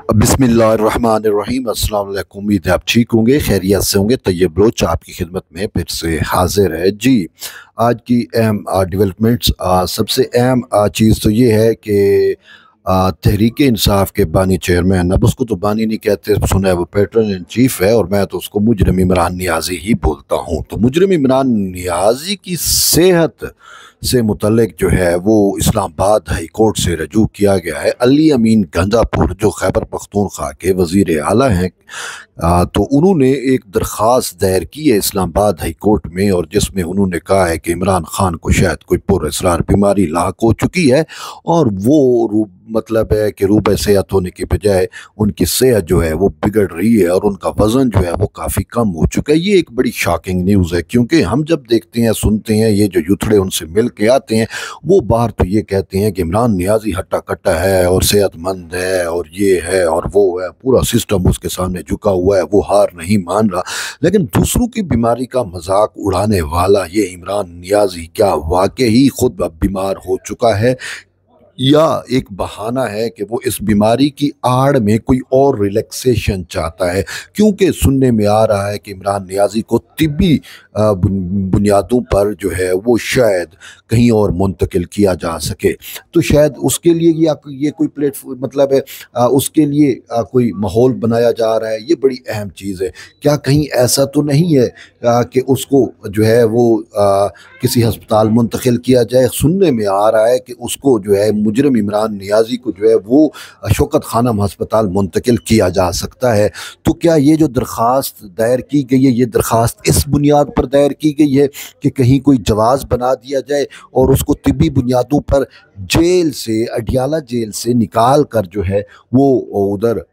बिस्मिल्लाहिर्रहमानिर्रहीम। अस्सलाम वालेकुम। उम्मीद है आप ठीक होंगे, खैरियत से होंगे। तैयब बलोच आपकी खिदमत में फिर से हाजिर है जी। आज की अहम डेवलपमेंट्स, सबसे अहम चीज़ तो ये है कि तहरीक इंसाफ के बानी चेयरमैन, अब उसको तो बानी नहीं कहते, सुना है वो पैटर्न इन चीफ है, और मैं तो उसको मुजरिम इमरान नियाज़ी ही बोलता हूँ। तो मुजरिम इमरान नियाज़ी की सेहत से मुतल्लिक जो है वो इस्लामाबाद हाई कोर्ट से रजू किया गया है। अली अमीन गंदापुर जो खैबर पख्तूनख्वा के वज़ीर आला हैं, तो उन्होंने एक दरख्वास्त दायर की है इस्लामाबाद हाई कोर्ट में, और जिसमें उन्होंने कहा है कि इमरान खान को शायद कोई पुरअसरार बीमारी लाक हो चुकी है, और वो मतलब है कि रूबे सेहत होने के बजाय उनकी सेहत जो है वो बिगड़ रही है, और उनका वज़न जो है वो काफ़ी कम हो चुका है। ये एक बड़ी शॉकिंग न्यूज़ है, क्योंकि हम जब देखते हैं, सुनते हैं, ये जो यूथड़े उनसे मिल के आते हैं, वो बाहर तो ये कहते हैं कि इमरान नियाज़ी हट्टा कट्टा है और सेहतमंद है और ये है और वो है, पूरा सिस्टम उसके सामने झुका हुआ है, वो हार नहीं मान रहा। लेकिन दूसरों की बीमारी का मजाक उड़ाने वाला ये इमरान नियाज़ी क्या वाकई ही खुद अब बीमार हो चुका है, या एक बहाना है कि वो इस बीमारी की आड़ में कोई और रिलैक्सेशन चाहता है? क्योंकि सुनने में आ रहा है कि इमरान नियाज़ी को तिब्बी बुनियादों पर जो है वो शायद कहीं और मुंतकिल किया जा सके। तो शायद उसके लिए या ये कोई प्लेटफॉर्म, मतलब है उसके लिए कोई माहौल बनाया जा रहा है। ये बड़ी अहम चीज़ है। क्या कहीं ऐसा तो नहीं है कि उसको जो है वो किसी हस्पताल मुंतकिल किया जाए? सुनने में आ रहा है कि उसको जो है मुजरिम इमरान नियाज़ी को जो है वो शौकत खानम हस्पताल मुंतकिल किया जा सकता है। तो क्या ये जो दरख्वास्त दायर की गई है, ये दरख्वास्त इस बुनियाद पर दायर की गई है कि कहीं कोई जवाज़ बना दिया जाए और उसको तिब्बी बुनियादों पर जेल से, अडियाला जेल से निकाल कर जो है वो उधर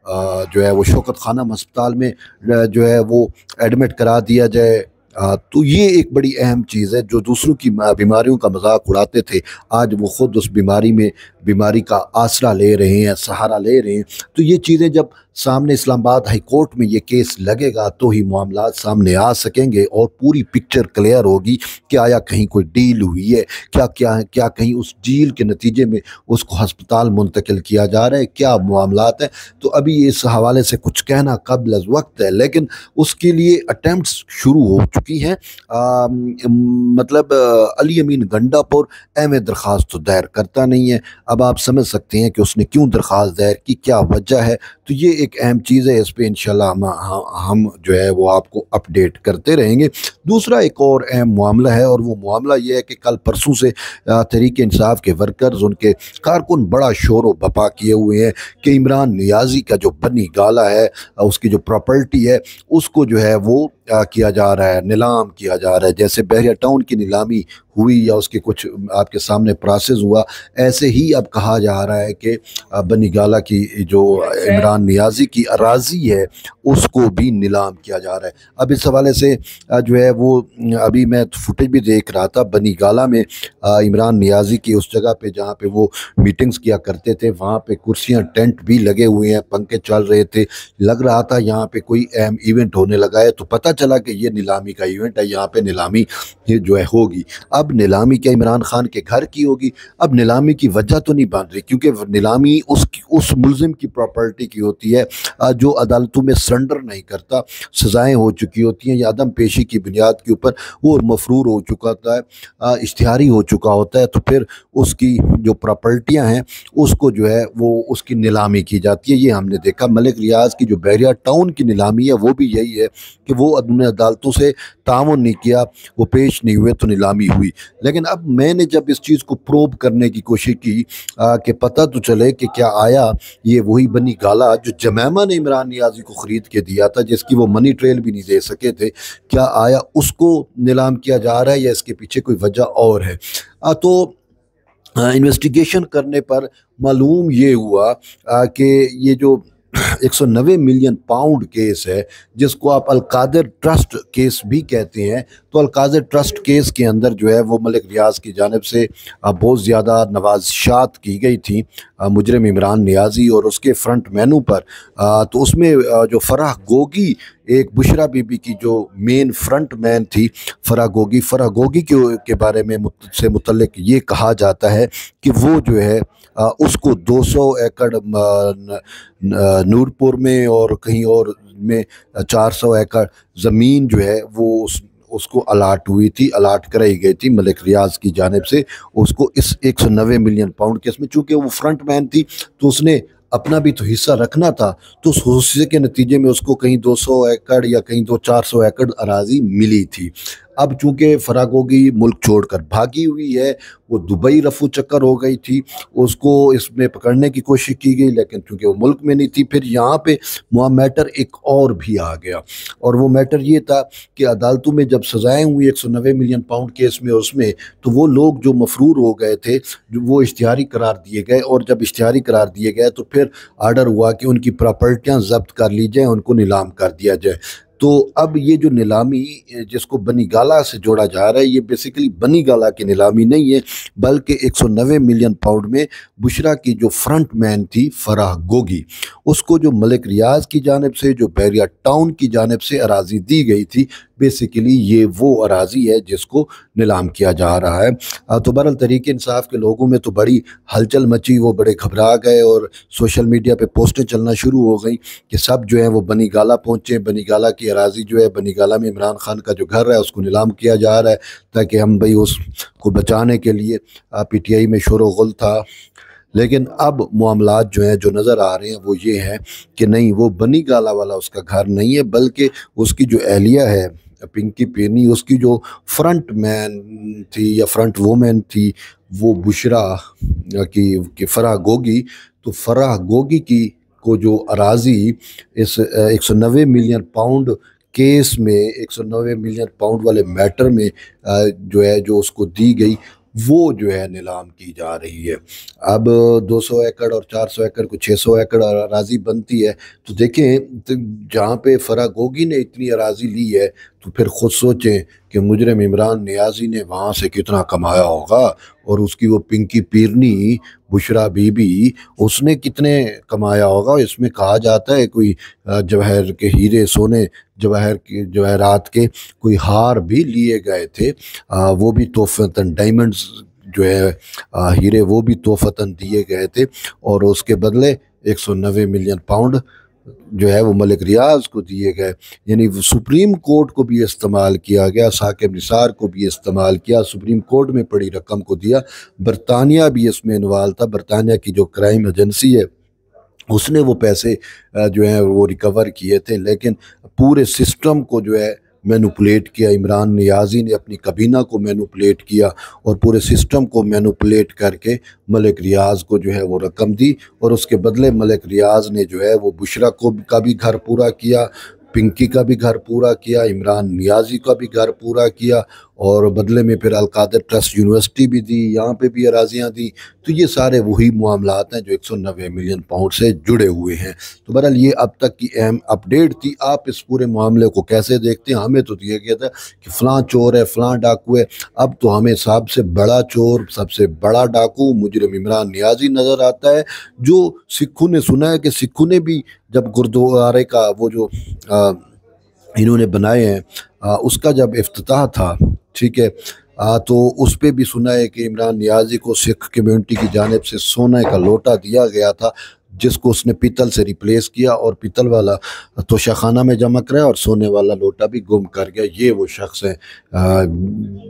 जो है वो शौकत खानम अस्पताल में जो है वो एडमिट करा दिया जाए? तो ये एक बड़ी अहम चीज़ है। जो दूसरों की बीमारियों का मजाक उड़ाते थे, आज वो ख़ुद उस बीमारी का आसरा ले रहे हैं, सहारा ले रहे हैं। तो ये चीज़ें जब सामने इस्लामाबाद हाई कोर्ट में ये केस लगेगा तो ही मामलात सामने आ सकेंगे और पूरी पिक्चर क्लियर होगी कि आया कहीं कोई डील हुई है, क्या कहीं उस डील के नतीजे में उसको हस्पताल मुंतकिल किया जा रहा है, क्या मामलात है। तो अभी इस हवाले से कुछ कहना कब्ल अज़ वक्त है, लेकिन उसके लिए अटैम्प्ट्स शुरू हो चुकी हैं। मतलब अली अमीन गंडापुर अहम दरख्वास्त तो दायर करता नहीं है। अब आप समझ सकते हैं कि उसने क्यों दरख्वास्त दायर की, क्या वजह है। तो ये एक अहम चीज़ है, इस पर इंशाल्लाह हम जो है वो आपको अपडेट करते रहेंगे। दूसरा एक और अहम मामला है, और वो मामला ये है कि कल परसों से तहरीक इंसाफ के वर्कर्स, उनके कारकुन बड़ा शोर व बपा किए हुए हैं कि इमरान नियाज़ी का जो बनी गाला है, उसकी जो प्रॉपर्टी है, उसको जो है वो किया जा रहा है, नीलाम किया जा रहा है। जैसे बहरिया टाउन की नीलामी हुई या उसके कुछ आपके सामने प्रोसेस हुआ, ऐसे ही अब कहा जा रहा है कि बनी गाला की जो इमरान नियाज़ी की अराज़ी है उसको भी नीलाम किया जा रहा है। अब इस हवाले से जो है वो अभी मैं फुटेज भी देख रहा था, बनी गाला में इमरान नियाज़ी की उस जगह पे जहाँ पे वो मीटिंग्स किया करते थे, वहाँ पे कुर्सियाँ, टेंट भी लगे हुए हैं, पंखे चल रहे थे। लग रहा था यहाँ पे कोई अहम इवेंट होने लगा है। तो पता चला कि ये नीलामी का इवेंट है, यहाँ पे नीलामी ये जो है होगी। अब नीलामी क्या इमरान खान के घर की होगी? अब नीलामी की वजह तो नहीं बन रही, क्योंकि नीलामी उस मुल्जिम की प्रॉपर्टी की होती है जो अदालतों में सरेंडर नहीं करता, सज़ाएँ हो चुकी होती हैं या अदम पेशी की बुनियाद के ऊपर वो मफरूर हो चुका होता है, इश्तिहारी हो चुका होता है। तो फिर उसकी जो प्रॉपर्टियाँ हैं उसको जो है वो उसकी नीलामी की जाती है। ये हमने देखा मलिक रियाज की जो बहरिया टाउन की नीलामी है, वो भी यही है कि वो उन्होंने अदालतों से ताउन नहीं किया, वो पेश नहीं हुए, तो नीलामी हुई। लेकिन अब मैंने जब इस चीज़ को प्रोब करने की कोशिश की कि पता तो चले कि क्या आया ये वही बनी गाला जो जमैमा ने इमरान नियाज़ी को ख़रीद के दिया था, जिसकी वो मनी ट्रेल भी नहीं दे सके थे, क्या आया उसको नीलाम किया जा रहा है या इसके पीछे कोई वजह और है? तो इन्वेस्टिगेशन करने पर मालूम ये हुआ कि ये जो 190 मिलियन पाउंड केस है, जिसको आप अलकादिर ट्रस्ट केस भी कहते हैं, तो अलकादिर ट्रस्ट केस के अंदर जो है वो मलिक रियाज की जानिब से बहुत ज़्यादा नवाज़शात की गई थी मुजरिम इमरान नियाज़ी और उसके फ्रंट मेनू पर। तो उसमें जो फराह गोगी, एक बुशरा बीबी की जो मेन फ्रंट मैन थी, फराह गोगी के बारे में से मुतल्लिक ये कहा जाता है कि वो जो है उसको 200 एकड़ नूरपुर में और कहीं और में 400 एकड़ ज़मीन जो है वो उसको अलाट हुई थी, अलाट कराई गई थी मलिक रियाज की जानिब से उसको इस 190 मिलियन पाउंड केस में। चूँकि वो फ्रंट मैन थी तो उसने अपना भी तो हिस्सा रखना था, तो उस हिस्से के नतीजे में उसको कहीं 200 एकड़ या कहीं 400 एकड़ अराजी मिली थी। अब चूंकि फरागोगी मुल्क छोड़कर भागी हुई है, वो दुबई रफू चक्कर हो गई थी, उसको इसमें पकड़ने की कोशिश की गई लेकिन चूंकि वो मुल्क में नहीं थी, फिर यहाँ पे मैटर एक और भी आ गया। और वो मैटर ये था कि अदालतों में जब सजाएं हुई 190 मिलियन पाउंड केस में उसमें, तो वो लोग जो मफरूर हो गए थे जो वो इश्तिहारी करार दिए गए, और जब इश्तिहारी करार दिए गए तो फिर आर्डर हुआ कि उनकी प्रॉपर्टियां जब्त कर ली जाए, उनको नीलाम कर दिया जाए। तो अब ये जो नीलामी जिसको बनी गाला से जोड़ा जा रहा है, ये बेसिकली बनी गाला की नीलामी नहीं है, बल्कि 190 मिलियन पाउंड में बुशरा की जो फ्रंट मैन थी फराह गोगी, उसको जो मलिक रियाज की जानिब से, जो बैरिया टाउन की जानिब से अराजी दी गई थी, बेसिकली ये वो अराजी है जिसको नीलाम किया जा रहा है। तो बहरहाल तहरीक इंसाफ के लोगों में तो बड़ी हलचल मची, वो बड़े घबरा गए और सोशल मीडिया पे पोस्टें चलना शुरू हो गई कि सब जो है वो बनी गाला पहुँचे, बनी गाला की अराजी जो है, बनी गाला में इमरान खान का जो घर है उसको नीलाम किया जा रहा है, ताकि हम भाई उसको बचाने के लिए PTI में शोर गुल था। लेकिन अब मामलात जो हैं जो नज़र आ रहे हैं वो ये हैं कि नहीं, वो बनी गाला वाला उसका घर नहीं है, बल्कि उसकी जो एहलिया है पिंकी पेनी, उसकी जो फ्रंट मैन थी या फ्रंट वोमेन थी वो बुशरा की फराह गोगी। तो फराह गोगी की को जो अराजी इस 190 मिलियन पाउंड केस में, 190 मिलियन पाउंड वाले मैटर में जो है जो उसको दी गई, वो जो है नीलाम की जा रही है। अब 200 एकड़ और 400 एकड़ को 600 एकड़ अराजी बनती है। तो देखें, तो जहाँ पे फराह गोगी ने इतनी अराजी ली है, तो फिर खुद सोचें कि मुजरिम इमरान नियाज़ी ने वहाँ से कितना कमाया होगा, और उसकी वो पिंकी पीरनी बुशरा बीबी, उसने कितने कमाया होगा। इसमें कहा जाता है कोई जवाहर के हीरे, सोने जवाहर के, जवाहरात के कोई हार भी लिए गए थे, वो भी तोहफ़तन डायमंड्स जो है हीरे, वो भी तोहफ़तन दिए गए थे, और उसके बदले 190 मिलियन पाउंड जो है वो मलिक रियाज को दिए गए। यानी सुप्रीम कोर्ट को भी इस्तेमाल किया गया, साकिब निसार को भी इस्तेमाल किया, सुप्रीम कोर्ट में पड़ी रकम को दिया। बरतानिया भी इसमें इन्वॉल्व था, बरतानिया की जो क्राइम एजेंसी है उसने वो पैसे जो हैं वो रिकवर किए थे, लेकिन पूरे सिस्टम को जो है मैनुपुलेट किया। इमरान नियाज़ी ने अपनी कबीना को मैनुपुलेट किया और पूरे सिस्टम को मैनुपुलेट करके मलिक रियाज को जो है वो रकम दी, और उसके बदले मलिक रियाज ने जो है वो बुशरा को का भी घर पूरा किया, पिंकी का भी घर पूरा किया, इमरान नियाज़ी का भी घर पूरा किया, और बदले में फिर अलकादर ट्रस्ट यूनिवर्सिटी भी दी, यहाँ पे भी अराजियाँ दी। तो ये सारे वही मामलात हैं जो 190 मिलियन पाउंड से जुड़े हुए हैं। तो बहरहाल ये अब तक की अहम अपडेट थी। आप इस पूरे मामले को कैसे देखते हैं? हमें तो दिया गया था कि फ़लाँ चोर है, फ़लाँ डाकू है। अब तो हमें सबसे बड़ा चोर, सबसे बड़ा डाकू मुजरिम इमरान नियाज़ी नज़र आता है, जो सिखों ने सुना है कि सिखों ने भी जब गुरुद्वारे का वो जो इन्होंने बनाए हैं उसका जब इफ्तिताह था, ठीक है, तो उस पर भी सुना है कि इमरान नियाज़ी को सिख कम्यूनिटी की जानिब से सोने का लोटा दिया गया था, जिसको उसने पीतल से रिप्लेस किया, और पीतल वाला तोशाखाना में जमा कराया और सोने वाला लोटा भी गुम कर गया। ये वो शख्स है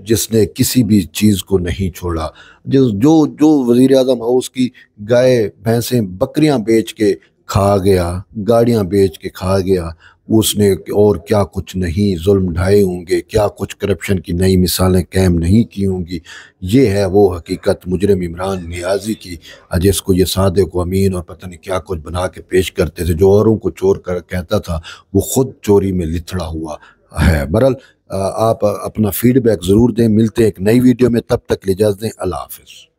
जिसने किसी भी चीज़ को नहीं छोड़ा। जो जो जो वज़ीर आज़म हाउस की गाय भैंसें बकरियां बेच के खा गया, गाड़ियां बेच के खा गया, उसने और क्या कुछ नहीं जुल्म ढाए होंगे, क्या कुछ करप्शन की नई मिसालें कायम नहीं की होंगी। ये है वो हकीकत मुजरिम इमरान नियाज़ी की, जिसको ये सादिक अमीन और पता नहीं क्या कुछ बना के पेश करते थे। जो औरों को चोर कर कहता था, वो खुद चोरी में लिथड़ा हुआ है। बहरहाल आप अपना फीडबैक ज़रूर दें। मिलते हैं एक नई वीडियो में, तब तक इजाज़त दें। अल्लाह हाफ़िज़।